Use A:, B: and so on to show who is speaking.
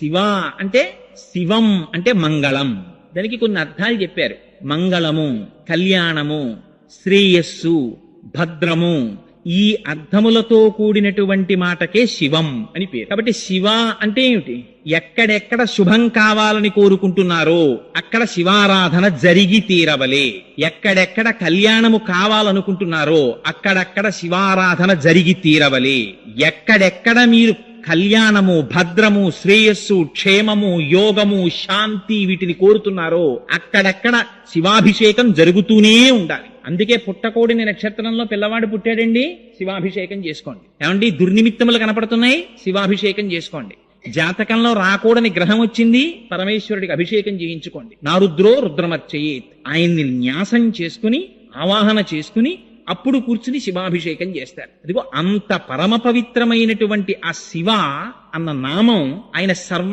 A: శివ అంటే శివం అంటే మంగళం. దానికి కొన్ని అర్థాలు చెప్పారు. మంగళము, కళ్యాణము, శ్రేయస్సు, భద్రము, ఈ అర్థములతో కూడినటువంటి మాటకే శివం అని పేరు. కాబట్టి శివ అంటే ఏమిటి? ఎక్కడెక్కడ శుభం కావాలని కోరుకుంటున్నారో అక్కడ శివారాధన జరిగి తీరవలే. ఎక్కడెక్కడ కళ్యాణము కావాలనుకుంటున్నారో అక్కడక్కడ శివారాధన జరిగి తీరవలే. ఎక్కడెక్కడ మీరు కళ్యాణము, భద్రము, శ్రేయస్సు, క్షేమము, యోగము, శాంతి వీటిని కోరుతున్నారో అక్కడక్కడ శివాభిషేకం జరుగుతూనే ఉండాలి. అందుకే పుట్టకోడిని నక్షత్రంలో పిల్లవాడు పుట్టాడండి, శివాభిషేకం చేసుకోండి. ఏమండి దుర్నిమిత్తములు కనపడుతున్నాయి, శివాభిషేకం చేసుకోండి. జాతకంలో రాకూడని గ్రహం వచ్చింది, పరమేశ్వరుడికి అభిషేకం చేయించుకోండి. నారుద్రో రుద్రమర్చయేత్, ఆయన్ని న్యాసం చేసుకుని ఆవాహన చేసుకుని అప్పుడు కూర్చుని శివాభిషేకం చేస్తారు. అదిగో అంత పరమ పవిత్రమైనటువంటి ఆ శివ అన్న నామం ఆయన సర్వ